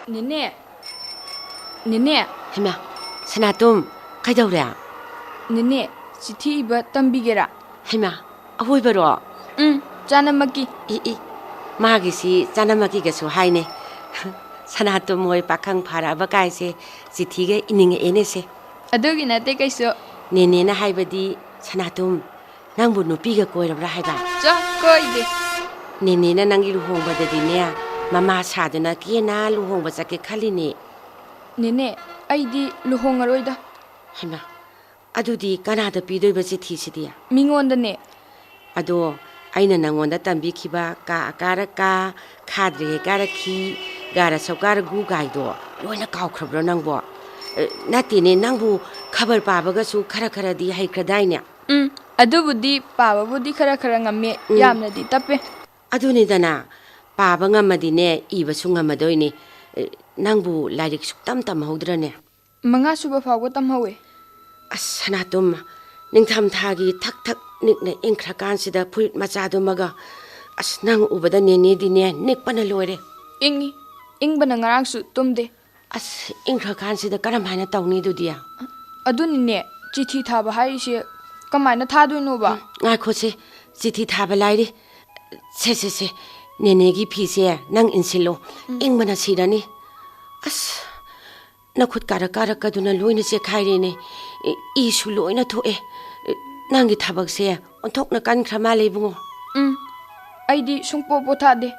Nene, Nene, Hema, Sanatum, Kaidaurea. Nene, Siti iba tambigera. Hema, Ahoibaro. Janamaki. Magisi, Janamaki gasu haine. Sanatum moy pakang para bakaise, Sitiga ining enese. Adogina take I saw. Nene na haibadi, Sanatum, Nambu no piga koira brahida. Ja, koide. Nene na nangiru home the dinea, Mama Sadana Kiena Luhong was a Kaline. Nene, Aidi Luhongaroida. Hema, Adudi Canada Pido was it hisidia. Mingon the ne. Ado, Aina Nangonda Tambikiba, Ka, Kadre, Garaki, Gara Sokara Gu Gaido, Luna Kaukra Nangbo. Natine Nangu, cover Babagasu, Karakara di Haikradina. Adubudi, Papa Woody Karakaranga me, Yamna di Tape. Adunidana, Babanga Madine, Eva Sunga Madoini, Nangu, Lyric Suktam Hodrane. Manga Subafawatam Hawe. Sanatum, Ningtam Tagi, Tak, Nick Inkrakansi, Put Mazado Maga, as Nang over the Nidine, Nick Panalore. Ingi, Ingbanangarangsu, Tumde. As Inkrakansi, the Karamana Tawni do dia. Adunine, Chiti Taba Haishi, Kamana Tadu Nova. I could say, City Tabaladi, Sese, Nenegi Pisia, Nang Insilo, Ingmana Sidani. As Nakut Karakara Duna Luina Kairene, Isuluina to e Nangi Tabakse, on top Nakan Kramalebu. Aidi Sungpo Botade.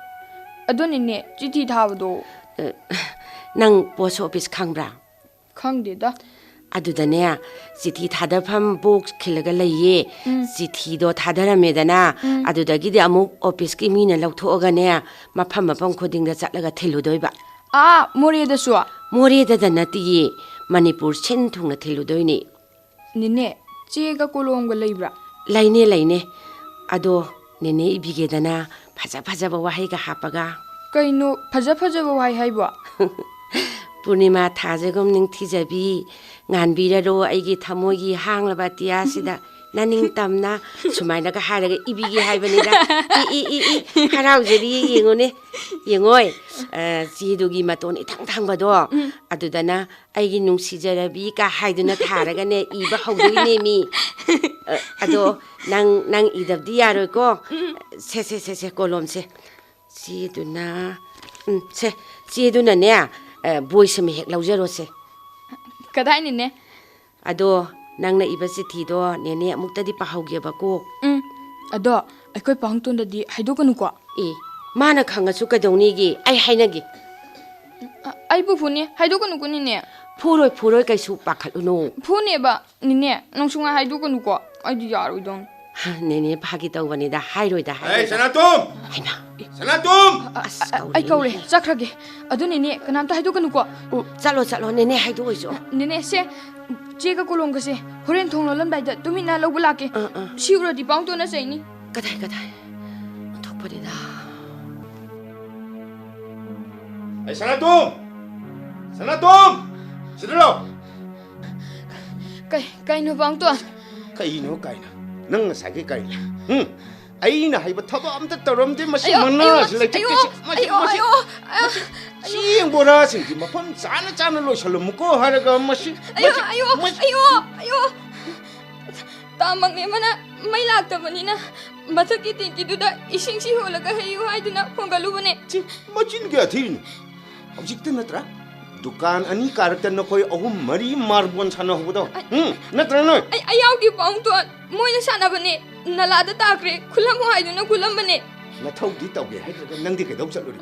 Adunine, Chiti Tavado. Nang was office Kangbra. Kangdida. Adudanea, City Tadapam books Kilagalaye, City do Tadara Medana, Adudagi the Amuk office Kimina Lautoganea, Mapama Pancoding the Zatlaga Teludoiba. Ah, Moria the Sua. Moria the Nati, Manipur Chentung Teludoini. Nene, Chiega Colonga Libra. Laine, Ado, Nene Bigedana, Pazapazaba Wahiga Hapaga. Kaino, Pazapaza Wai Haiba. Purnima Tazagum Ning Tizabi, Nanbiro, Igi Tamogi, Hang Labatia Sida, Naning Tamna, Sumainaga Haraga, Ibigi Havanida, Haraujeri, Yingone, Yingoi, Zidugi Matoni Tangtangado, Adudana, Igi Nung Sijarabi, Haiduna Taragane, Iba Hodini, Ado, Nang Idab Diarogo, Se Colomse, Ziduna, Se, Ziduna Nea. Boys me laujerose. Kadainine. Ado, Nangna Ibasiti do, Nene Muktadi Pahaugia Bako. Ado, I could pang to the Haidokanuka. Mana Kangasuka donigi, I Hainagi. I bufuni, Haidokanukuni. Puro Kaisu Pakaluno. Puneba, Nine, Nonsunga Haidokanuka. I do Yaru. Nene Pagito Vanida, Highroid. Hey, Sanatum! Sanatum! I call it Zakragi. Adunine, and I'm Haidokanuka. Salo, Nene Haidoiso. Nene say, Jaga Colonga say, Horenton by the Domina Lobulaki. She already bound on a zany. Gadai. Top of it. Hey, Sanatum! Sidro! Kaino Bangton. Kaino. Nang Saki Kaina. Aina have a top of the Torom de Masimanas like She and Boras and Timapon, Sana Channel, Shalomuko, Haraga, Mashi. Ayo. Tamang Nemana, my lap of Vanina. Mataki think you do that. Ishing she hold like a hay, I do not Pongalubane. Machin Gatin. Object Natra. Dukan any character no koi oh Marie Marbon Sanohudo. Natrano. I out you bound to Moina Sanabane, Nalada Takre, Kulamo, I do not Kulamane. Nato dito ge nang di kedok saluri.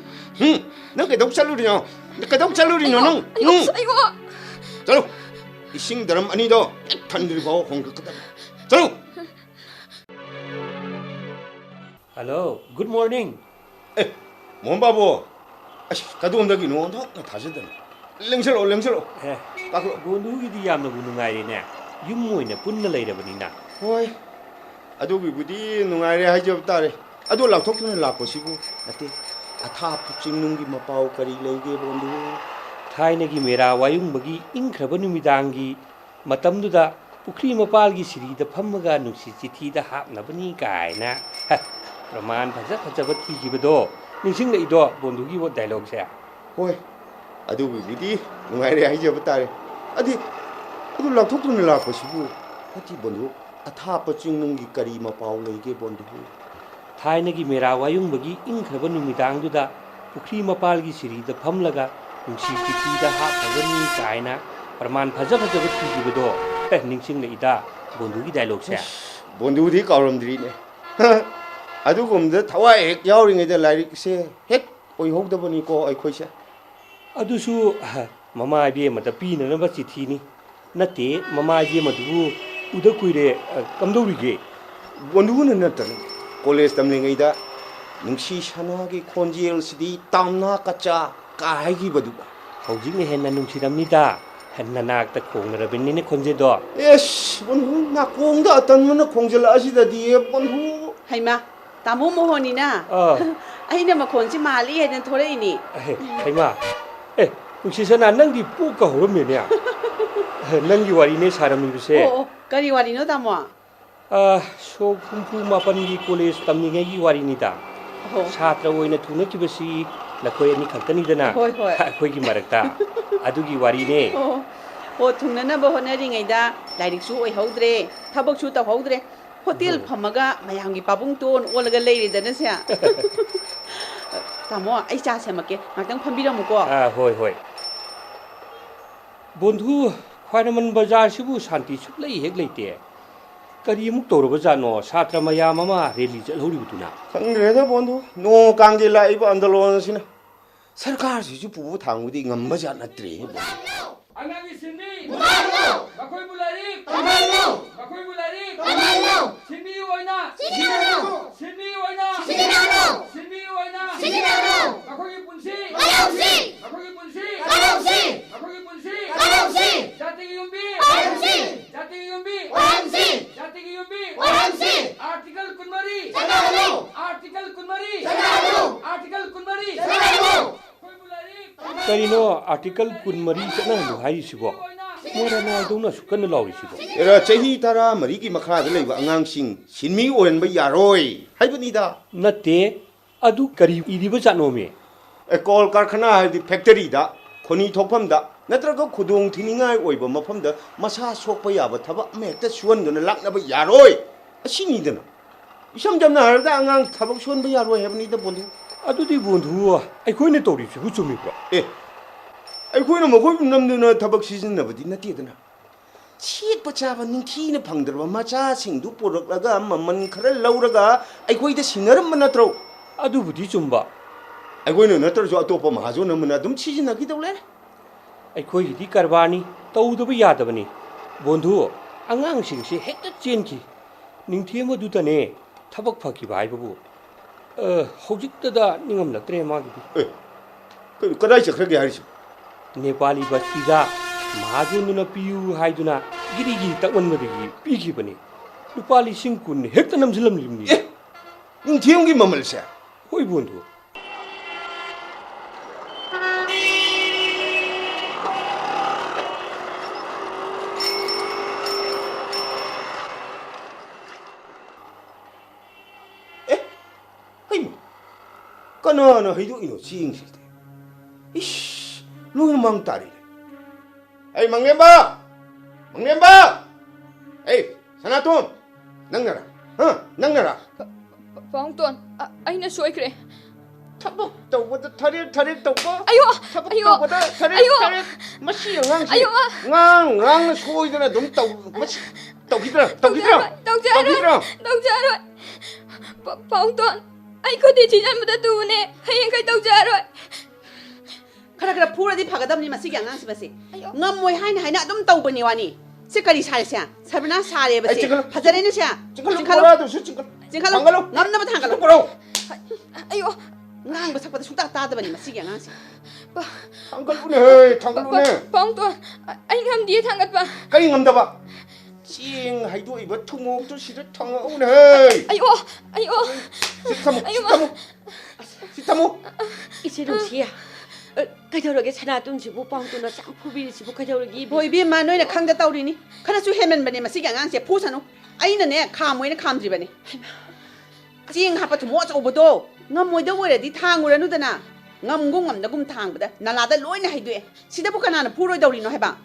Nang kedok saluri no. Kedok saluri no. Ayo. Chalo. Ising daram ani do thandri go hong ka. Chalo. Hello, good morning. Mombabu. Ash kadu ondagi no ndo na thajeda. Lengselo. Kaklo gondugi di yamna bu nungairine. Yum moina punna leirabanina. Hoi. Adugi budi nungaire hajob tare. Adu lakthok thuna lakosibu ate. ꯑꯊꯥꯞꯄ ꯆꯤꯡꯅꯨꯡꯒꯤ ꯃꯄꯥꯎ ꯀꯔꯤ ꯂꯩꯒꯦ ꯕꯣꯟꯗꯨ? ꯊꯥꯏꯅꯒꯤ ꯃꯦꯔꯥ ꯋꯥꯌꯨꯡꯕꯒꯤ ꯏꯪꯈ꯭ꯔꯕ ꯅꯨꯃꯤꯗꯥꯡꯒꯤ ꯃꯇꯝꯗꯨꯗ ꯄꯨꯈ꯭ꯔꯤ ꯃꯄꯥꯜꯒꯤ ꯁꯤꯔꯤꯗ ꯐꯝꯃꯒ ꯅꯨꯡꯁꯤ ꯆꯤꯊꯤꯗ ꯍꯥꯞꯅꯕꯅꯤ ꯀꯥꯏꯅ ꯄ꯭ꯔꯃꯥꯟ ꯐꯖꯕ ꯊꯤꯈꯤꯕꯗꯣ ꯅꯤꯡꯁꯤꯡꯂꯛꯏꯗꯣ ꯕꯣꯟꯗꯨꯒꯤ ꯗꯥꯏꯂꯣꯒꯁꯦ? ꯍꯣꯏ, ꯑꯗꯨꯕꯨꯗꯤ ꯅꯨꯡꯉꯥꯏꯔꯦ ꯍꯥꯏꯖꯕ ꯇꯥꯔꯦ. ꯑꯗꯨ ꯂꯥꯛꯊꯣꯛꯇꯨꯅ ꯂꯥꯛꯄꯁꯤꯕꯨ ꯅꯠꯇꯦ ꯕꯣꯟꯗꯨ, ꯑꯊꯥꯞꯄ ꯆꯤꯡꯅꯨꯡꯒꯤ ꯀꯔꯤ ꯃꯄꯥꯎ ꯂꯩꯒꯦ ꯕꯣꯟꯗꯨ? ꯊꯥꯏꯅꯒꯤ ꯃꯦꯔꯥ ꯋꯥꯌꯨꯡꯕꯒꯤ ꯏꯪꯈ꯭ꯔꯕ ꯅꯨꯃꯤꯗꯥꯡꯗꯨꯗ ꯄꯨꯈ꯭ꯔꯤ ꯃꯄꯥꯜꯒꯤ ꯁꯤꯔꯤꯗ ꯐꯝꯂꯒ ꯅꯨꯡꯁꯤ ꯆꯤꯊꯤꯗ ꯍꯥꯞꯅꯕꯅꯤ ꯀꯥꯏꯅ ꯄ꯭ꯔꯃꯥꯟ ꯐꯖꯕ ꯊꯤꯈꯤꯕꯗꯣ ꯅꯤꯡꯁꯤꯡꯂꯛꯏꯗ ꯕꯣꯟꯗꯨꯒꯤ ꯗꯥꯏꯂꯣꯒꯁꯦ. ꯕꯣꯟꯗꯨꯗꯤ ꯀꯥꯎꯔꯝꯗ꯭ꯔꯤꯅꯦ. ꯑꯗꯨꯒꯨꯝꯕꯗ ꯊꯋꯥꯏ ꯍꯦꯛ ꯌꯥꯎꯔꯤꯉꯩꯗ ꯂꯥꯏꯔꯤꯛꯁꯦ ꯍꯦꯛ ꯑꯣꯏꯍꯧꯗꯕꯅꯤꯀꯣ ꯑꯩꯈꯣꯏꯁꯦ. ꯑꯗꯨꯁꯨ ꯃꯃꯥ ꯏꯕꯦꯝꯃꯗ ꯄꯤꯅꯅꯕ ꯆꯤꯊꯤꯅꯤ. ꯅꯠꯇꯦ, ꯃꯃꯥ ꯏꯕꯦꯝꯃꯗꯨꯕꯨ ꯎꯗ ꯀꯨꯏꯔꯦ, ꯀꯝꯗꯧꯔꯤꯒꯦ? ꯕꯣꯟꯗꯨꯅ ꯅꯠꯇꯅ ꯀꯣꯂꯦꯖ ꯇꯝꯂꯤꯉꯩꯗ ꯅꯨꯡꯁꯤ ꯁꯅꯥꯒꯤ ꯈꯣꯟꯖꯦꯜꯁꯤꯗꯤ ꯇꯥꯝꯅꯥ ꯀꯆꯥ ꯀꯥ ꯍꯥꯏꯈꯤꯕꯗꯨꯒ ꯍꯧꯖꯤꯛꯅ ꯍꯦꯟꯅ ꯅꯨꯡꯁꯤꯔꯝꯅꯤꯗ. ꯅꯅꯥꯛꯇ ꯈꯣꯡꯅꯔꯕꯅꯤꯅꯦ ꯈꯣꯟꯖꯦꯜꯗꯣ. ꯑꯦꯁ ꯕꯣꯟꯗꯨ, ꯅꯥꯀꯣꯡꯗ ꯑꯇꯟꯕꯅ ꯈꯣꯡꯖꯤꯜꯂꯛꯑꯁꯤꯗꯗꯤ ꯕꯣꯟꯗꯨ. ꯍꯩꯃꯥ, ꯇꯥꯃꯣ ꯃꯣꯍꯣꯟꯅꯤꯅ. ꯑꯩꯅ ꯃꯈꯣꯟꯁꯤ ꯃꯥꯜꯂꯤ ꯍꯥꯏꯗꯅ ꯊꯣꯔꯛꯏꯅꯤ. ꯍꯩꯃꯥ, ꯅꯨꯡꯁꯤꯁꯅꯥ, ꯅꯪꯗꯤ ꯄꯣꯛꯀ ꯍꯧꯔꯝꯃꯦꯅꯦ. ꯅꯪꯒꯤ ꯋꯥꯔꯤꯅꯦ ꯁꯥꯔꯝꯃꯤꯕꯁꯦ. ꯑꯣ, ꯀꯔꯤ ꯋꯥꯔꯤꯅꯣ ꯇꯥꯃꯣ? ꯁꯣꯛ 64ꯒꯤ ꯀꯣꯂꯦꯖ ꯇꯝꯂꯤꯉꯩꯒꯤ ꯋꯥꯔꯤꯅꯤꯗ. ꯁꯥꯇ꯭ꯔ ꯑꯣꯏꯅ ꯊꯨꯡꯅꯈꯤꯕꯁꯤ ꯅꯈꯣꯏ ꯑꯅꯤ ꯈꯛꯇꯅꯤꯗꯅ ꯍꯣꯏ ꯍꯣꯏ. ꯑꯩꯈꯣꯏꯒꯤ ꯃꯔꯛꯇ. ꯑꯗꯨꯒꯤ ꯋꯥꯔꯤꯅꯦ. ꯑꯣ, ꯊꯨꯡꯅꯅꯕ ꯍꯣꯠꯅꯔꯤꯉꯩꯗ ꯂꯥꯏꯔꯤꯛꯁꯨ ꯑꯣꯏꯍꯧꯗ꯭रे, ꯊꯕꯛꯁꯨ ꯇꯧꯍꯧꯗ꯭रे. ꯍꯣꯇꯦꯜ ꯐꯝꯃꯒ ꯃꯌꯥꯝꯒꯤ ꯄꯥꯕꯨꯡ ꯇꯣꯟ ꯑꯣꯜꯂꯒ ꯂꯩꯔꯦꯗꯅꯁꯦ. ꯇꯥꯃꯣ, ꯑꯩ ꯆꯥ ꯁꯦꯝꯃꯛꯀꯦ, ꯉꯥꯛꯇꯪ ꯐꯝꯕꯤꯔꯝꯃꯨꯀꯣ. ꯍꯣꯏ. ꯕꯣꯟꯙꯨ, ꯈ꯭ꯋꯥꯏꯔꯝꯕꯟ ꯕꯖꯥꯔꯁꯤꯕꯨ ꯁꯥꯟꯇꯤ ꯁꯨꯛꯂꯩ ꯍꯦꯛ ꯂꯩꯇꯦ. ꯀꯔꯤ ꯑꯃꯨꯛ ꯇꯧꯔꯕꯖꯥꯠꯅꯣ ꯁꯥꯇ꯭ꯔ ꯃꯌꯥꯝ ꯑꯃ ꯔꯦꯂꯤ ꯆꯠꯍꯧꯔꯤꯕꯗꯨꯅ? ꯈꯪꯗ꯭ꯔꯦꯗ ꯕꯣꯟꯙꯨ, ꯅꯣꯡ ꯀꯥꯡꯒꯤ ꯂꯥꯛꯏꯕ ꯑꯟꯗꯣꯂꯣꯟꯁꯤꯅ ꯁꯔꯀꯥꯔꯁꯤꯁꯨ ꯄꯨꯕ ꯊꯥꯡꯕꯗꯤ ꯉꯝꯕꯖꯥꯠ ꯅꯠꯇ꯭ꯔꯦ. ꯑꯉꯥꯡꯒꯤ ꯁꯤꯟꯃꯤ ꯃꯈꯣꯏꯕꯨ ꯂꯥꯏꯔꯤꯛ ꯃꯈꯣꯏꯕꯨ ꯂꯥꯏꯔꯤꯛ ꯁꯤꯟꯃꯤ ꯑꯣꯏꯅ ꯁꯤꯟꯃꯤ ꯑꯣꯏꯅ ꯁꯤꯟꯃꯤ ꯑꯣꯏꯅ ꯃꯈꯣꯏꯒꯤ ꯄꯨꯟꯁꯤ ꯃꯈꯣꯏꯒꯤ ꯄꯨꯟꯁꯤ ꯃꯈꯣꯏꯒꯤ ꯄꯨꯟꯁꯤ ꯖꯥꯇꯤꯒꯤ ꯌꯨꯝꯕꯤ ꯖꯥꯇꯤꯒꯤ ꯌꯨꯝꯕꯤ ꯖꯥꯇꯤꯒꯤ ꯌꯨꯝꯕꯤ आर्टिकल 14 आर्टिकल 14 आर्टिकल 14 ꯀꯔꯤꯅꯣ आर्टिकल 14 ꯆꯠꯅꯍꯜꯂꯨ ꯍꯥꯏꯔꯤꯁꯤꯕꯣ? ꯃꯣꯏꯅ ꯅꯥꯏꯗꯧꯅ ꯑꯁꯨꯛ ꯀꯟꯅ ꯂꯥꯎꯔꯤꯁꯤꯕꯣ? ꯆꯍꯤ 14ꯒꯤ ꯃꯈꯥꯗ ꯂꯩꯕ ꯑꯉꯥꯡꯁꯤꯡ ꯁꯤꯟꯃꯤ ꯑꯣꯏꯍꯟꯕ ꯌꯥꯔꯣꯏ ꯍꯥꯏꯕꯅꯤꯗ. ꯅꯠꯇꯦ, ꯑꯗꯨ ꯀꯔꯤ ꯏꯔꯤꯕ ꯖꯥꯠꯅꯣꯃꯤ? ꯀꯣꯜ ꯀꯥꯔꯈꯥꯅꯥ ꯍꯥꯏꯕꯗꯤ ꯐꯦꯛꯇꯔꯤꯗ, ꯈꯣꯅꯤ ꯊꯣꯛꯐꯝꯗ ꯅꯠꯇ꯭ꯔꯒ ꯈꯨꯗꯣꯡ ꯊꯤꯅꯤꯡꯉꯥꯏ ꯑꯣꯏꯕ ꯃꯐꯝꯗ ꯃꯁꯥ ꯁꯣꯛꯄ ꯌꯥꯕ ꯊꯕꯛ ꯑꯃ ꯍꯦꯛꯇ ꯁꯨꯍꯟꯗꯨꯅ ꯂꯥꯛꯅꯕ ꯌꯥꯔꯣꯏ ꯑꯁꯤꯅꯤꯗꯅ. ꯏꯁꯝ ꯁꯝꯅ ꯍꯥꯏꯔꯕꯗ ꯑꯉꯥꯡ ꯊꯕꯛ ꯁꯨꯍꯟꯕ ꯌꯥꯔꯣꯏ ꯍꯥꯏꯕꯅꯤꯗ ꯕꯣꯟꯙꯨ. ꯑꯗꯨꯗꯤ ꯕꯣꯟꯙꯨ, ꯑꯩꯈꯣꯏꯅ ꯇꯧꯔꯤꯕꯁꯤꯕꯨ ꯆꯨꯝꯃꯤꯕ꯭ꯔꯣ? ꯑꯩꯈꯣꯏꯅ ꯃꯈꯣꯏꯕꯨ ꯅꯝꯗꯨꯅ ꯊꯕꯛ ꯁꯤꯖꯤꯟꯅꯕꯗꯤ ꯅꯠꯇꯦꯗꯅ. ꯁꯦꯠꯄ ꯆꯥꯕ ꯅꯤꯡꯊꯤꯅ ꯐꯪꯗ꯭ꯔꯕ ꯃꯆꯥꯁꯤꯡꯗꯨ ꯄꯨꯔꯛꯂꯒ ꯃꯃꯜꯈꯔ ꯂꯧꯔꯒ ꯑꯩꯈꯣꯏꯗ ꯁꯤꯟꯅꯔꯝꯕ ꯅꯠꯇ꯭ꯔꯣ? ꯑꯗꯨꯕꯨꯗꯤ ꯆꯨꯝꯕ. ꯑꯩꯈꯣꯏꯅ ꯅꯠꯇ꯭ꯔꯁꯨ ꯑꯇꯣꯞꯄ ꯃꯍꯥꯖꯣꯟ ꯑꯃꯅ ꯑꯗꯨꯝ ꯁꯤꯖꯤꯟꯅꯈꯤꯗꯧ ꯂꯩꯔꯦ. ꯑꯩꯈꯣꯏꯒꯤꯗꯤ ꯀꯔꯕꯥꯔꯅꯤ, ꯇꯧꯗꯕ ꯌꯥꯗꯕꯅꯤ. ꯕꯣꯟꯙꯨ, ꯑꯉꯥꯡꯁꯤꯡꯁꯦ ꯍꯦꯛꯇ ꯆꯦꯟꯈꯤ. ꯅꯤꯡꯊꯦꯝꯕꯗꯨꯗꯅꯦ ꯊꯕꯛ ꯐꯈꯤꯕ ꯍꯥꯏꯕꯕꯨ. ꯍꯧꯖꯤꯛꯇꯗ ꯅꯤꯡꯉꯝꯂꯛꯇ꯭ꯔꯦ ꯃꯥꯒꯤꯗꯤ. ꯀꯗꯥꯏ ꯆꯠꯈ꯭ꯔꯒꯦ ꯍꯥꯏꯔꯤꯁꯤ? ꯅꯦꯄꯥꯂꯤ ꯕꯁꯇꯤꯗ ꯃꯍꯥꯖꯣꯟꯗꯨꯅ ꯄꯤꯌꯨ ꯍꯥꯏꯗꯨꯅ ꯒꯤꯔꯤꯒꯤ ꯇꯛꯃꯟꯕꯗꯒꯤ ꯄꯤꯈꯤꯕꯅꯤ. ꯂꯨꯄꯥ 10,000 ꯍꯦꯛꯇ ꯅꯝꯁꯤꯜꯂꯝꯂꯤꯕꯅꯤ. ꯅꯤꯡꯊꯦꯝꯒꯤ ꯃꯃꯜꯁꯦ? ꯍꯣꯏ ꯕꯣꯟꯙꯨ. ꯀꯅꯥꯅ ꯍꯩꯗꯣꯛꯏꯅꯣ ꯆꯦꯡꯁꯤꯗꯤ? ꯏꯁ, ꯂꯣꯏꯅ ꯃꯥꯡ ꯇꯥꯔꯤꯅꯦ. ꯑꯩ ꯃꯪꯂꯦꯝꯕ! ꯃꯪꯂꯦꯝꯕ! ꯑꯩ ꯁꯅꯥꯇꯣꯟ! ꯅꯪꯅꯔꯥ? ꯅꯪꯅꯔꯥ? ꯄꯥꯎꯡꯇꯣꯟ, ꯑꯩꯅ ꯁꯣꯏꯈ꯭ꯔꯦ. ꯊꯕꯛ ꯇꯧꯕꯗ ꯊꯔꯦꯛ ꯇꯧꯕ. ꯊꯕꯛ ꯑꯌꯣ! ꯇꯧꯕꯗ ꯊꯔꯦꯛ. ꯃꯁꯤ ꯑꯉꯥꯡꯁꯤ ꯉꯥꯡꯅ ꯁꯣꯏꯗꯅ ꯑꯗꯨꯝ ꯃꯁꯤ ꯇꯧꯈꯤꯗ꯭ꯔꯥ? ꯇꯧꯖꯔꯣꯏ. ꯄꯥꯎꯡꯇꯣꯟ, ꯑꯩ ꯈꯨꯗꯤ ꯊꯤꯖꯟꯕꯗ ꯇꯨꯕꯅꯦ. ꯍꯌꯦꯡꯈꯩ ꯇꯧꯖꯔꯣꯏ. ꯈꯔ ꯐꯨꯔꯗꯤ ꯐꯒꯗꯕꯅꯤ ꯃꯁꯤꯒꯤ ꯑꯉꯥꯡꯁꯤ. ꯉꯝꯃꯣꯏ ꯍꯥꯏꯅ ꯑꯗꯨꯝ ꯇꯧꯕꯅꯤ ꯋꯥꯅꯤ. ꯁꯤ ꯀꯔꯤ ꯁꯥꯔꯦꯁꯦ? ꯁꯔꯕꯅꯥ ꯁꯥꯔꯦꯕꯁꯦ. ꯐꯖꯔꯦꯅꯦ ꯁꯦ. ꯆꯤꯡꯈꯠꯂꯣ. ꯉꯝꯅꯕ ꯊꯥꯡꯒꯠꯂꯣ. ꯑꯌꯣ! ꯉꯥꯡꯕ ꯁꯛꯄꯗ ꯁꯨꯡꯇꯥ ꯇꯥꯗꯕꯅꯤ ꯃꯁꯤꯒꯤ ꯑꯉꯥꯡꯁꯤ. ꯊꯥꯡꯒꯠꯂꯨꯅꯦ. ꯄꯥꯎꯡꯇꯣꯟ, ꯑꯩ ꯉꯝꯗꯤꯌꯦ ꯊꯥꯡꯒꯠꯄ. ꯀꯔꯤ ꯉꯝꯗꯕ? ꯆꯦꯡ ꯍꯩꯗꯣꯛꯏꯕ ꯊꯨꯃꯣꯛꯇꯨ ꯁꯤꯗ ꯊꯥꯡꯉꯛꯎꯅꯦ. ꯑꯌꯣ! ꯁꯤ ꯊꯝꯃꯨ. 이제 동시야. 그저러게 사나돈지부 빵도나 짱포비지부 그저러기 보이 비마 너희는 강자 떠오리니 카나수 헤맨바니 마시기 안강세 포사노 아이는네 감모이는 감지바니 징 하빠도 뭐 저보도 ngâm 오래디 탕으로 누드나 ngâm 탕보다 나라다 로이나 하이드에 시대부 카나는 포로이 떠오리노 해봐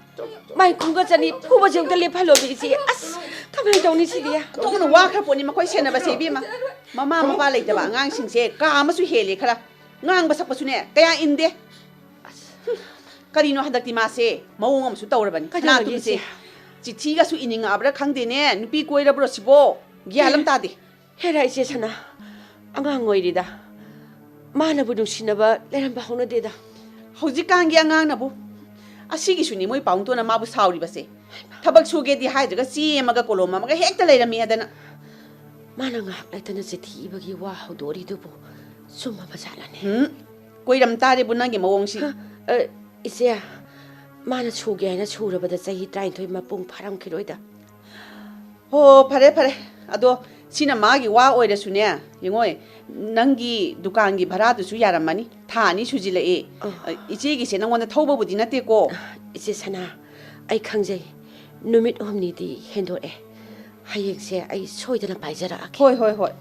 마이 군거자니 포버정들 레팔로비지 아스 가만히 동니 시리야 또는 와카포니 마코이 세나바세 비마 마마 마바 레이다바 앙싱세 까마수 헬리 카라 ngang sakpasune kaya inde karino hadakti mase mawong am su tawrabani kana tumse chithi ga su ininga abra khangde ne nupi koira bro sibo gyalam ta de 헤라 이제 사나 안강 오이리다 마나 부둥 신나바 레람 바호나 데다 hojik kang gi angang na bu asigi suni moi paung to na ma bu sauri base thabak suge di hai daga si maga koloma maga hekta leirami hadana 마나 nga 레타나 제티 이버기 와 호도리두부 숨마 바살라네 koiram ta de bunang gi mawong si 이제야 마나 초게 하나 초르바다 자기 트라인토이 마뽕 파람 키로이다 ho phare ado sina magi wa oire sune yengoi nangi dukan gi bhara du su yaramani thani sujile e iche gi se nangona thauba budi na te ko 이제 사나 아이 강제 누밋 홈니디 핸도에 하이엑세 아이 소이드나 바이자라 아케 hoi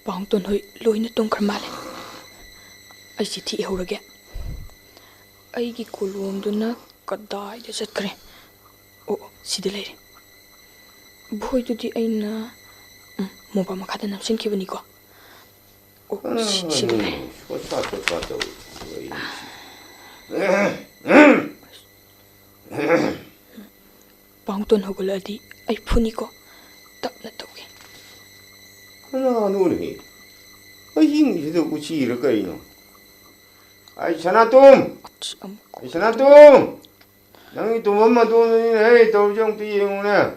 Bóng tuần hơi lôi nó tung khám male. Ai chỉ thị hầu rage. Ai cái cô luồng đó nó cắt đai để giật kre. Ồ, xí đi lấy. Bôi tôi đi ai na. Mua bao mà khát nằm xin kia bên qua. Ồ, xí đi lấy. Bóng tuần hầu gala đi ai phun qua. Tập là tàu kia. 하나 노네. 힘이도 우치를 거이노. 아이 천하돔. 아이 천하돔. 양이 또 엄마 돈은 해 도정 뛰용네.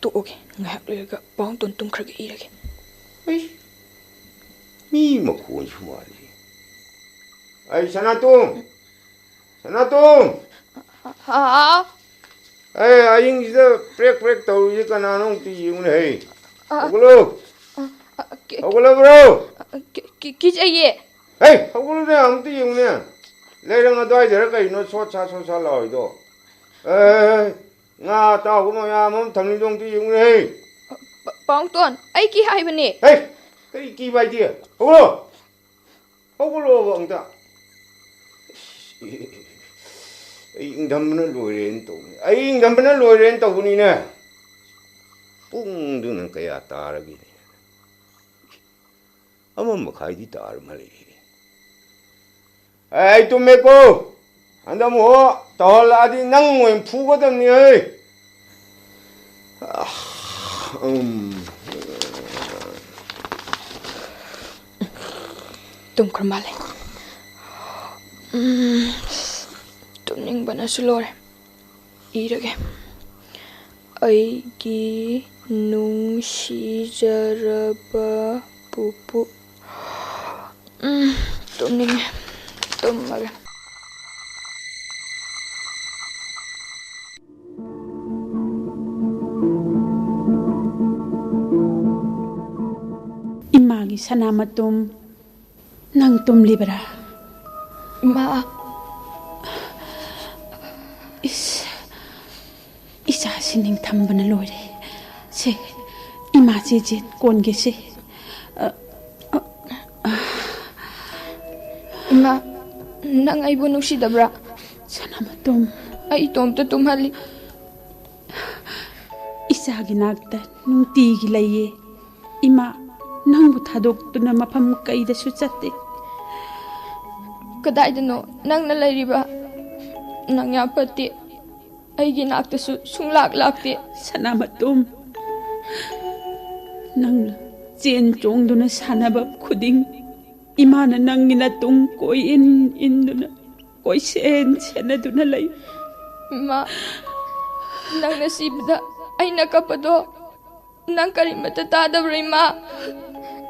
또 오게. ngạc rồi bóng tuần tung khởi cái ý đấy. 아이 미뭐 고원이 말이. 아이 천하돔. 천하돔. Hả? 아이 아잉 이제 브렉 도우니까 나는 뛰용네. Hoglo. Hoglo bro. Cái gì vậy? Hey, hoglo nè, ông tí dùng nè. Lấy ra đôi để cái nó xót xa lòi đó. Ê, nga tao cũng mà mắm thằng trong tí dùng nè. Bóng tuần, ấy kia hay bên nè. Hey, cái kia bay kia. Hoglo. Hoglo bọn ta. Anh đâm nó lùi lên tàu. Anh đâm nó lùi lên tàu này nè. 뿡 드는 거야 따르기. 아마 뭐 가이디 따르 말이. 에이 또 메고 안다 뭐 떨라디 낭모인 푸거든니. Tum khám male. Tum ning bana sulore. Ý được em. Ai ki nung si jaraba pupu. Tum ning tum maga. Imagi sanamatum nang tum libra. Ma. Isa sining thambana loire se ima je kon ge se Ma nang ai bunung si dabra sanamatum ai tom to tumhali isa gi nakta nungti gi laye ima nangbu thadok tuna mafam kai da su chatte kadai dano nang na lairiba nang ya pati ai gi nakta su sunglak lakte sanamatum nang chen chong duna sanaba khuding imana nangina tung koi in duna koisen senaduna lay. Ima, nang nasibda ay nakapado. Nang karimata tadabra ima.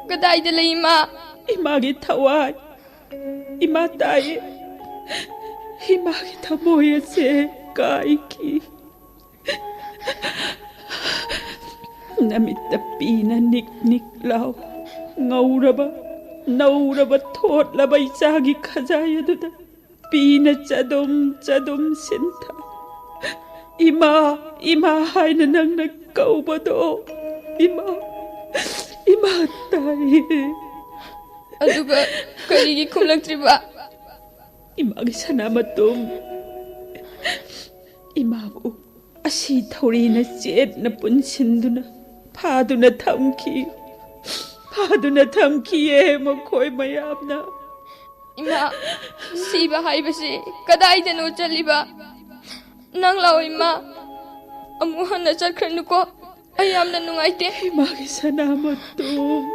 Kaday dala ima. Imagi tawad. Ima tayo. Imagi tamoya se kaiki. Namit na pinanik-nik law. Ngauraba. Nauraba thot labay sagi kazaya duda. Pina chadom sinta. Ima hay na nang nagkauba do. Ima tayo. Aduga, karigi kumlagtriba. Imagi sanamatum. Imabu asi thori na chet na punsinduna. Paduna thamki makhoi mayamna. Ima, siba haibasi kaday dano chaliba. Nang lao ima, amuhan na chakran ko. Ayam na nungaite. Imagi sanamatum.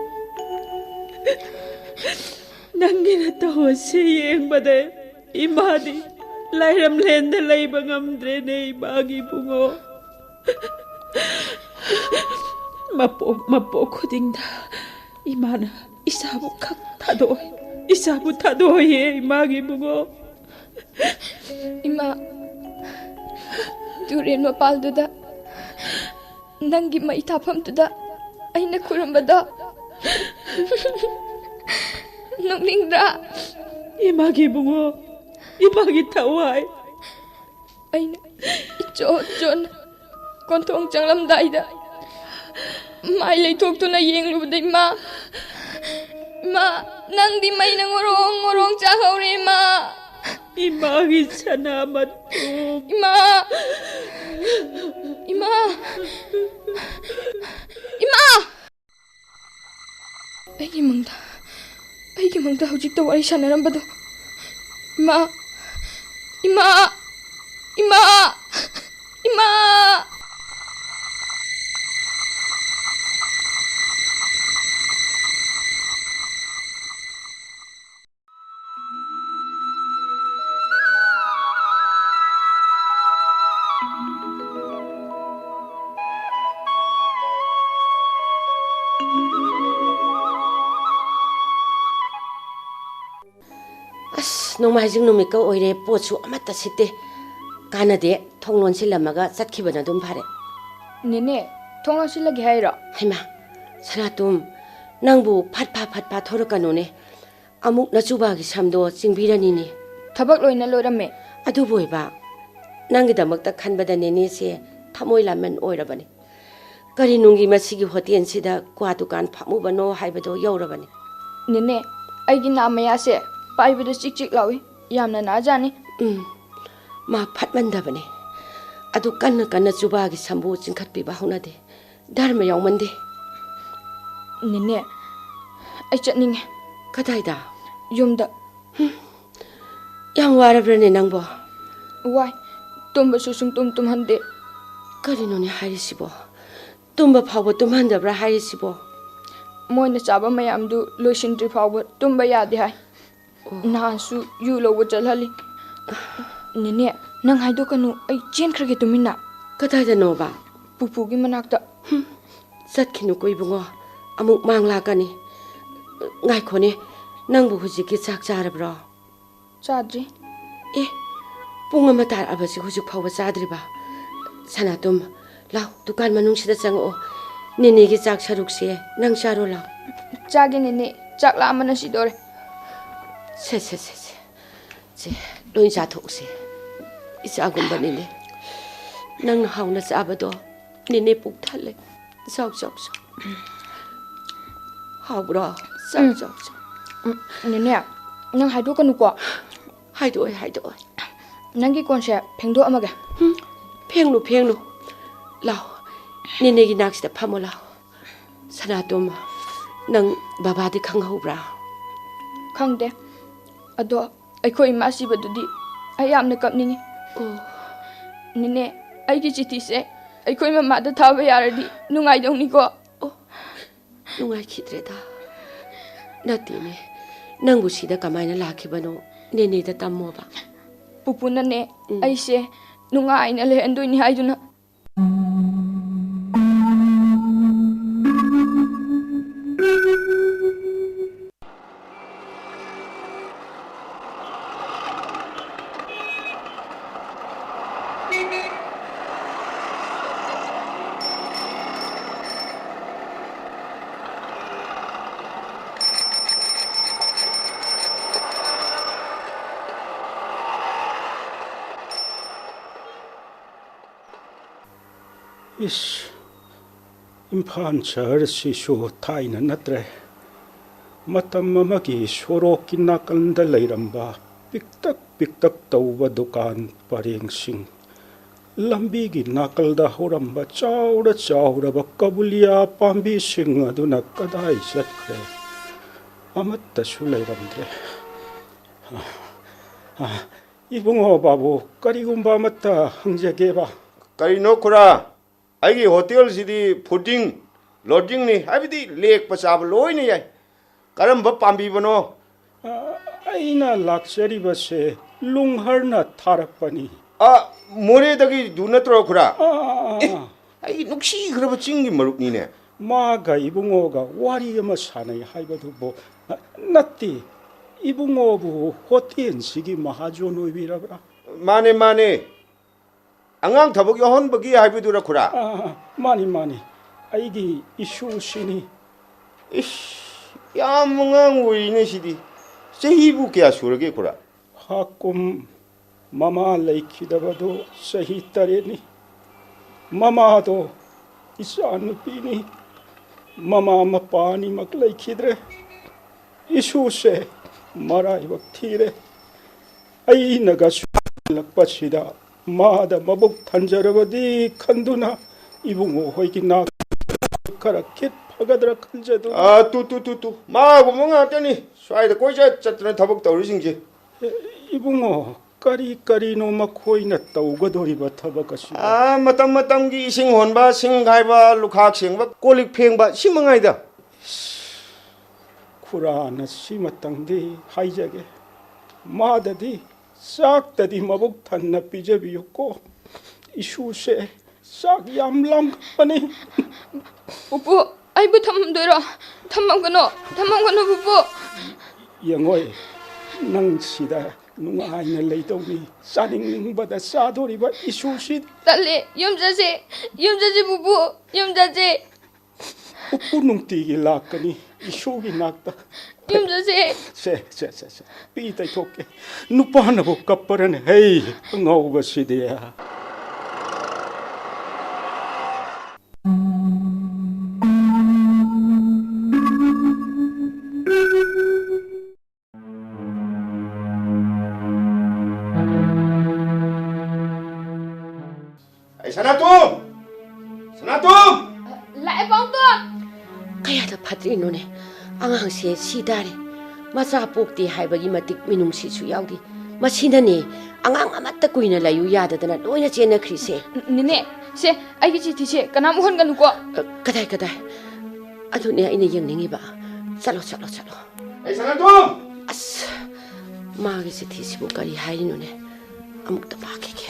Nangina taho se yeng bade imadi lairam lenda laiba ngamdre ne imagi bungo. Mapo khudingda imana isabu khak tadoy imagi bungo. Ima, turin mapal duda. Nangi maitapam duda. Ay nakurambada. Nungningra. Imagi bungo. Imagi tawai. Ay na ichon. Kontong changlam daida. May lay tuk tu na yeng lubday ma. Ma, nang di may nang ngorong chahaw rin ma. Imagi sanamatum. Ima. Aigi mangda hujikta wari sanarambado. Ima. Nongmahijing numika oire pochu amata sitte kanade thonglon silamaga chatkibana dum phare. Nene, thonglon silagi haira. Haima, sanatum nangbu phatpa thorakanone. Amuk nachubagi samdo chingbirani ni. Thabak loina loirame. Adu boiba. Nangidamakta khanbada nene se thamoi lamen oirabani. Kari nungi masigi hotel sida kwa dukan phamubano haibado yaurabani. Nene, aigi namaya se paibada chik lawi. Yamna na jani. Ma phatmandabani. Adu kanna chubagi sambu chingkhatpiba haunade. Dharma yaumande. Nene, ai chatninge. Kadaida? Yumda. Yang warabrane nangbo? Wai, tumba susung tum hande. Karinone hairisibo. Tumba phawba tumhandabra hairisibo. Moina chaba mayamdu loisindri phawba tumba yade hai. Nahansu yu lowa chalhali. Nene, nang haidokanu ai chen khrage tumina. Kadaida noba? Pupugi manakta. Chatkinu ko ibungo. Amuk manglakani. Ngaikone, nangbu hujiki chak charabro. Chadri. Pung ama tar abasi hujuk phawba chadriba. Sanatum, lau dukan manungsida chango. Nene gi chak sarukse nang charo lau. Chage nene, chak la amana sidore. Se. Loin chathokse. Isagumba nene. Nang hauna chabado nene puk thale. Chok. Haubro, chok. Nene, nang haidokanu ko. Haidoi. Nangi konse phengdo amaga. Phenglu. Lau. Nene gi naksida phamo lau. Sanatum nang babadi khanghobra. Khangde. Ado akhoi masibadudi ayamna kapningi. Nene, aigi chithi se akhoi mamada thaba yaradi nungai dongni ko. Nungai khidreda. Natine. Nangbu sida kamaina lakhibano nene da tammoba. ꯄꯨꯄꯨꯅꯅꯦ ꯑꯩꯁꯦ ꯅꯨꯡꯉꯥꯏꯅ ꯂꯩꯍꯟꯗꯣꯏꯅꯤ ꯍꯥꯏꯗꯨꯅ इस इम्फाल शहर सिसु थाइन नत्रे मतम अमगी सोरोकी नाकंद लैरंबा पिक्तक पिक्तक तौब दुकान परेंगसिंग लंबी की नाकलदा होरंबा चाउर चाउरब कबुलिया पांबी सिंग अदुना कदाई चटख्रे अमत्तसु लैरंद्रे इबुंगो बाबू करिगुंबा अमत्ता हंजगेबा करिनो खुरा आइगी होटल सिदी फुडिंग लॉजिंग नि हाबिदी लेक पचाब लोइने याय करम पांबी बनो अइना लाक्चरिबसे लुंगहरना थारपनी आ मोरे दगी दुनत्रो खुरा आई नुक्सी खरब चिंगी मरुकनी ने मागा इबुंगोगा वारी अमा सानै हाइबदुबो नत्ती इबुंगोबु होटेल सिगी महाजोन ओइबिराब्रा माने माने अंगांग थबक योहन बगी हाइबदुरा खुरा मानी मानी आइगी इशू सिनी इश याम अंगांग ओइने सिदी चहीबु क्या सुरगे खुरा हाकुम ममा लैखिदबदो सही तरेनी ममा दो इसा नुपीनी ममा मपानी मक लैखिद्रे इशू से मराई वक्तीरे आई नगा लक्पसिदा मादा मबुक थंजरबदी खंदुना इबुंगो होइकी ना खरा कित फगदरा खंजदु तू मा गुमंगा तनी स्वाइद कोइजा चत्र थबक तौरिसिंजे इबुंगो करी करी नो मखोइना तौगदोरिबा थबकसि मतम मतम की इसिंग होनबा सिंग गाइबा लुखाक सिंगबा कोलिक फेंगबा सिमंगाइदा खुराना सिमतंगदी हाइजगे माददी साक्तदी मबुक थन्ना पिजबियुको इशू से साक याम लंगपनी पुपु आइबु थमदोरो थमगनो पुपु यंगोय नंग सिदा नुंगाइना लेतौनी सानिंगबदा सादोरिबा इशू सि तले यमजाजे पुपु यमजाजे उप्पु नुंगतिगी लाकनी इशूगी नाक्ता यमजाजे से पी तैथोके नुपानबो कप्परन हे ngौबसिदिया सनातुम लाए पाउतो कयादा फत्रिनोने आंगांसे सिदारे मचा पोक्ति हाइबगी मतिक मिनुंगसिसु याउदी मसिनने आंगांग अमत्ता कुइना लायु याददना लोइना चेनख्रिसे निने से आइगी चिठी से कनाम होनगनुको कदाय कदाय अदुने आइना यंगनिंगिबा चलो ए सनातुम अस मागे चिठी सिबु करी हाइरिनोने अमुक्ता पाकेके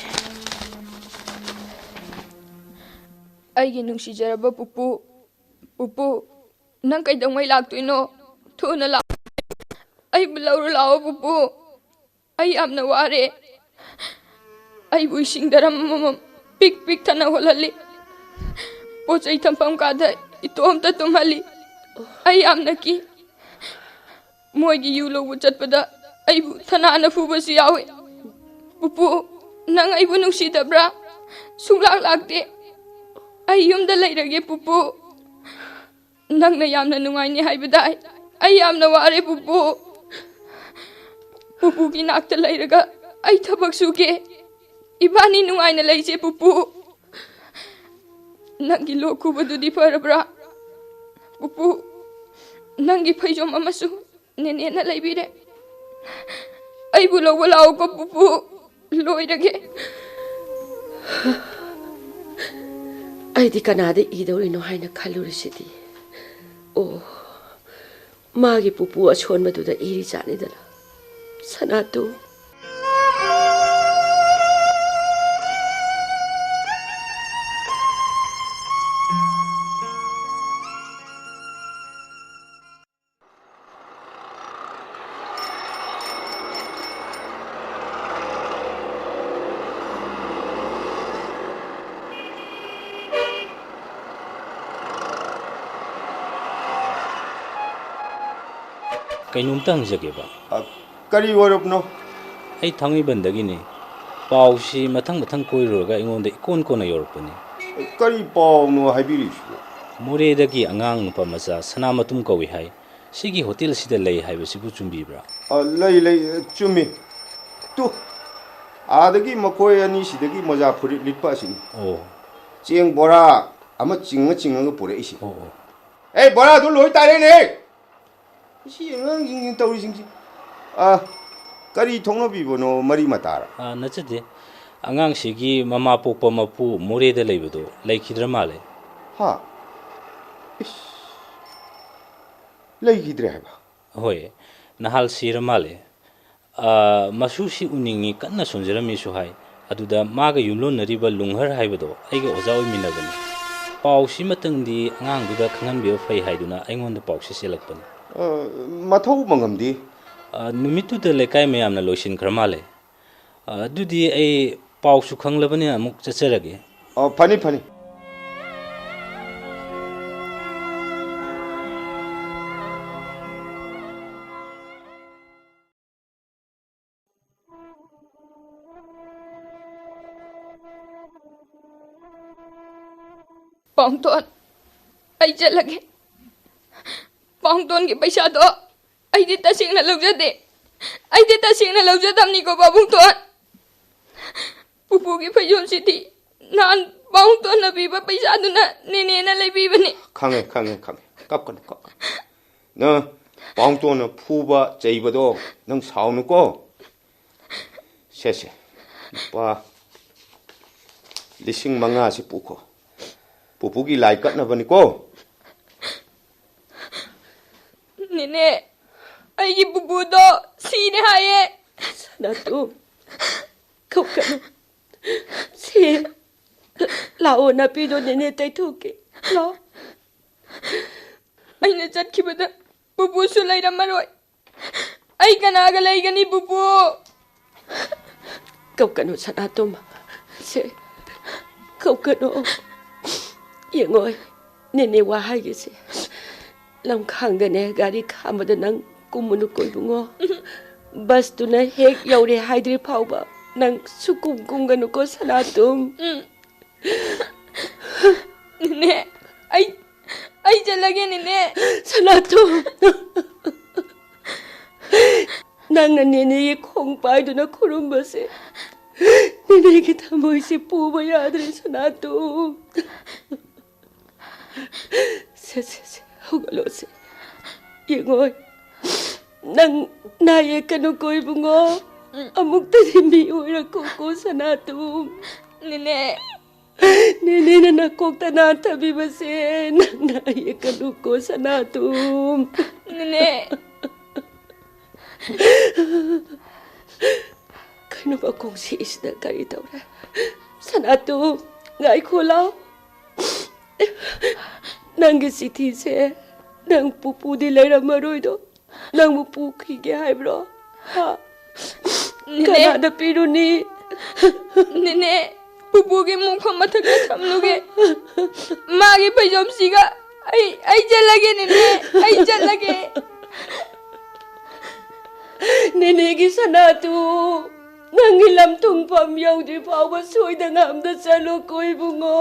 आइगी नुंसीजरबा पुपु नंग कैदंगै लाक्तोइनो थुना ला आई बुलाउरु लाओ पुपु आई आमना वारे आई बुइसिंग दरम पिक थना होलली पोचै थंपम कादा इतोमता तुमहली आई आमना की मोइगी यु लोबु चटपदा आई बु थना ना फुबसु यावे पुपु नंग आई बु नुंसीदब्रा सुलाक लाक्ते आई युमदा लैरगे पुपु नंगना यामना नुंगाइने हाइबदा आई यामना वारे पुपु पुपु की नाकता लैरगा आई थबक सुगे इबानी नुंगाइना लैजे पुपु नंगी लोखुबदुदी फरब्रा पुपु नंगी फैजोम अमसु नेनेना लैबिरे आई बु लौबा लाओको पुपु लोइरगे आइदी कनादे इदौरिनो हाइना खलुरिसिदी ओ मागी पुपु अछोन मदुदा इरी जानेदला सनातु ꯀꯩꯅꯣꯝꯇ ꯍꯪꯖꯒꯦꯕ ꯀꯔꯤ ꯑꯣꯏꯔꯕꯅꯣ ꯑꯩ ꯊꯥꯡꯃꯩꯕꯟꯗꯒꯤꯅꯤ ꯄꯥꯎꯁꯤ ꯃꯊꯪ ꯀꯣꯏꯔꯨꯔꯒ ꯑꯩꯉꯣꯟꯗ ꯏꯀꯣꯟ ꯀꯣꯟꯅ ꯌꯧꯔꯛꯄꯅꯤ ꯀꯔꯤ ꯄꯥꯎꯅꯣ ꯍꯥꯏꯕꯤꯔꯤꯁꯤꯕꯣ ꯃꯣꯔꯦꯗꯒꯤ ꯑꯉꯥꯡ ꯅꯨꯄꯥ ꯃꯆꯥ ꯁꯅꯥꯃꯇꯨꯝ ꯀꯧꯏ ꯍꯥꯏ ꯁꯤꯒꯤ ꯍꯣꯇꯦꯜꯁꯤꯗ ꯂꯩ ꯍꯥꯏꯕꯁꯤꯕꯨ ꯆꯨꯝꯕꯤꯕ꯭ꯔꯥ ꯂꯩ ꯆꯨꯝꯃꯤ ꯇꯨ ꯑꯥꯗꯒꯤ ꯃꯈꯣꯏ ꯑꯅꯤꯁꯤꯗꯒꯤ ꯃꯣꯖꯥ ꯐꯨꯔꯤꯠ ꯂꯤꯠꯄ ꯑꯁꯤꯅꯤ ꯑꯣ ꯆꯦꯡ ꯕꯣꯔꯥ ꯑꯃ ꯆꯤꯡꯉꯒ ꯄꯨꯔꯛꯏꯁꯤ ꯑꯣ ꯑꯦ ꯕꯣꯔꯥꯗꯨ ꯂꯣꯏ ꯇꯥꯔꯦꯅꯦ ꯁꯤ ꯑꯉꯥꯡꯁꯤꯡ ꯇꯧꯔꯤꯁꯤꯡꯁꯤ ꯀꯔꯤ ꯊꯣꯛꯅꯕꯤꯕꯅꯣ ꯃꯔꯤ ꯃꯇꯥꯔ ꯅꯠꯆꯗꯦ ꯑꯉꯥꯡꯁꯤꯒꯤ ꯃꯃꯥ ꯄꯣꯛꯄ ꯃꯄꯨ ꯃꯣꯔꯦꯗ ꯂꯩꯕꯗꯣ ꯂꯩꯈꯤꯗ꯭ꯔ ꯃꯥꯜꯂꯦ ꯍꯥ 이씨, ꯂꯩꯈꯤꯗ꯭ꯔꯦ ꯍꯥꯏꯕ ꯍꯣꯏ ꯅꯍꯥꯜ ꯁꯤꯔ ꯃꯥꯜꯂꯦ ꯃꯁꯨꯁꯤ ꯎꯅꯤꯡꯉꯤ ꯀꯟꯅ ꯁꯣꯟꯖꯔꯝꯃꯤꯁꯨ ꯍꯥꯏ ꯑꯗꯨꯗ ꯃꯥꯒ ꯌꯨꯝꯂꯣꯟꯅꯔꯤꯕ ꯂꯨꯡꯍꯔ ꯍꯥꯏꯕꯗꯣ ꯑꯩꯒ ꯑꯣꯖꯥ ꯑꯣꯏꯃꯤꯟꯅꯕꯅꯤ ꯄꯥꯎꯁꯤ ꯃꯇꯪꯗꯤ ꯑꯉꯥꯡꯗꯨꯗ ꯈꯪꯍꯟꯕꯤꯕ ꯐꯩ ꯍꯥꯏꯗꯨꯅ ꯑꯩꯉꯣꯟꯗ ꯄꯥꯎꯁꯤ ꯆꯦꯜꯂꯛꯄꯅꯤ ꯃꯊꯧ ꯃꯉꯝꯗꯤ ꯅꯨꯃꯤꯠꯇꯨꯗ ꯂꯩꯀꯥꯏ ꯃꯌꯥꯝꯅ ꯂꯣꯏꯁꯤꯟꯈ꯭ꯔ ꯃꯥꯜꯂꯦ ꯑꯗꯨꯗꯤ ꯑꯩ ꯄꯥꯎꯁꯨ ꯈꯪꯂꯕꯅꯤꯅ ꯑꯃꯨꯛ ꯆꯠꯆꯔꯒꯦ ꯐꯅꯤ ꯐꯅꯤ ꯄꯥꯎꯇꯣꯟ ꯑꯩ ꯆꯠꯂꯒꯦ ꯄꯥꯎꯇꯣꯟꯒꯤ ꯄꯩꯁꯥꯗꯣ ꯑꯩꯗꯤ ꯇꯁꯦꯡꯅ ꯂꯧꯖꯗꯦ ꯑꯩꯗꯤ ꯇꯁꯦꯡꯅ ꯂꯧꯖꯗꯕꯅꯤꯀꯣ ꯄꯥꯕꯨꯡꯇꯣꯟ ꯄꯨꯄꯨꯒꯤ ꯐꯩꯖꯣꯝꯁꯤꯗꯤ ꯅꯍꯥꯟ ꯄꯥꯎꯇꯣꯟꯅ ꯄꯤꯕ ꯄꯩꯁꯥꯗꯨꯅ ꯅꯦꯅꯦꯅ ꯂꯩꯕꯤꯕꯅꯤ ꯈꯪꯉꯦ ꯀꯞꯀꯅꯨ ꯅꯪ ꯄꯥꯎꯇꯣꯟꯅ ꯐꯨꯕ ꯆꯩꯕꯗꯣ ꯅꯪ ꯁꯥꯎꯅꯨꯀꯣ ꯁꯦ ꯂꯨꯄꯥ 5,000 ꯄꯨꯈꯣ ꯄꯨꯄꯨꯒꯤ ꯂꯥꯏ ꯀꯠꯅꯕꯅꯤꯀꯣ ꯅꯦꯅꯦ ꯑꯩꯒꯤ ꯄꯨꯄꯨꯗꯣ ꯁꯤꯔꯦ ꯍꯥꯏꯌꯦ ꯁꯅꯥꯇꯣ ꯀꯞꯀꯅꯨ ꯁꯤ ꯂꯥꯛꯑꯣ ꯅꯥꯄꯤꯗꯣ ꯅꯦꯅꯦ ꯇꯩꯊꯣꯛꯀꯦ ꯂꯥꯛꯑꯣ ꯑꯩꯅ ꯆꯠꯈꯤꯕꯗ ꯄꯨꯄꯨꯁꯨ ꯂꯩꯔꯝꯃꯔꯣꯏ ꯑꯩ ꯀꯅꯥꯒ ꯂꯩꯒꯅꯤ ꯄꯨꯄꯨ ꯀꯞꯀꯅꯨ ꯁꯅꯥꯇꯣꯝ ꯁꯦ ꯀꯞꯀꯅꯨ ꯌꯦꯡꯉꯣꯏ ꯅꯦꯅꯦ ꯋꯥ ꯍꯥꯏꯒꯦꯁꯦ ꯂꯝꯈꯥꯡꯗꯅꯦ ꯒꯥꯔꯤ ꯈꯥꯝꯕꯗ ꯅꯪ ꯀꯨꯝꯃꯨꯅꯨꯀꯣ ꯏꯕꯨꯡꯉꯣ ꯕꯁꯇꯨꯅ ꯍꯦꯛ ꯌꯧꯔꯦ ꯍꯥꯏꯗ꯭ꯔꯤ ꯐꯥꯎꯕ ꯅꯪ ꯀꯨꯝꯒꯅꯨꯀꯣ ꯁꯅꯥꯇꯣꯝ ꯅꯦꯅꯦ ꯑꯩ ꯆꯠꯂꯒꯦ ꯅꯦꯅꯦ ꯁꯅꯥꯇꯣꯝ ꯅꯪꯅ ꯅꯦꯅꯦꯒꯤ ꯈꯣꯡ ꯄꯥꯏꯗꯨꯅ ꯈꯨꯔꯨꯝꯕꯁꯦ ꯅꯦꯅꯦꯒꯤ ꯊꯃꯣꯏꯁꯦ ꯄꯨꯕ ꯌꯥꯗ꯭ꯔꯦ ꯁꯅꯥꯇꯣꯝ ꯁꯦ ꯍꯧꯒꯠꯂꯣꯁꯦ ꯌꯦꯡꯉꯣꯏ ꯅꯪ ꯅꯥ ꯌꯦꯛꯀꯅꯨꯀꯣ ꯏꯕꯨꯡꯉꯣ ꯑꯃꯨꯛꯇꯗꯤ ꯃꯤ ꯑꯣꯏꯔꯛꯀꯣ ꯁꯅꯥꯇꯣꯝ ꯅꯦꯅꯦꯅ ꯅꯀꯣꯛꯇ ꯅꯥꯟꯊꯕꯤꯕꯁꯦ ꯅꯪ ꯅꯥ ꯌꯦꯛꯀꯅꯨꯀꯣ ꯁꯅꯥꯇꯣꯝ ꯅꯦꯅꯦ ꯀꯩꯅꯣ ꯃꯈꯣꯡꯁꯤꯁꯤꯗ ꯀꯔꯤ ꯇꯧꯔꯦ ꯁꯅꯥꯇꯣꯝ ꯉꯥꯏꯈꯣ ꯂꯥꯎ ꯅꯪꯒꯤ ꯆꯤꯊꯤꯁꯦ ꯅꯪ ꯄꯨꯄꯨꯗꯤ ꯂꯩꯔꯝꯃꯔꯣꯏꯗꯣ ꯅꯪꯕꯨ ꯄꯨꯈꯤꯒꯦ ꯍꯥꯏꯕ꯭ꯔꯣ ꯀꯅꯥꯗ ꯄꯤꯔꯨꯅꯤ ꯅꯦꯅꯦ ꯄꯨꯄꯨꯒꯤ ꯃꯣꯡꯐꯝ ꯃꯊꯛꯇ ꯊꯝꯂꯨꯒꯦ ꯃꯥꯒꯤ ꯐꯩꯖꯣꯝꯁꯤꯒ ꯑꯩ ꯆꯠꯂꯒꯦ ꯅꯦꯅꯦ ꯑꯩ ꯆꯠꯂꯒꯦ ꯅꯦꯅꯦꯒꯤ ꯁꯅꯥꯇꯨ ꯅꯪꯒꯤ ꯂꯝ ꯊꯨꯡꯐꯝ ꯌꯧꯗ꯭ꯔꯤ ꯐꯥꯎꯕ ꯁꯣꯏꯗꯅ ꯑꯝꯇ ꯆꯠꯂꯨꯀꯣ ꯏꯕꯨꯡꯉꯣ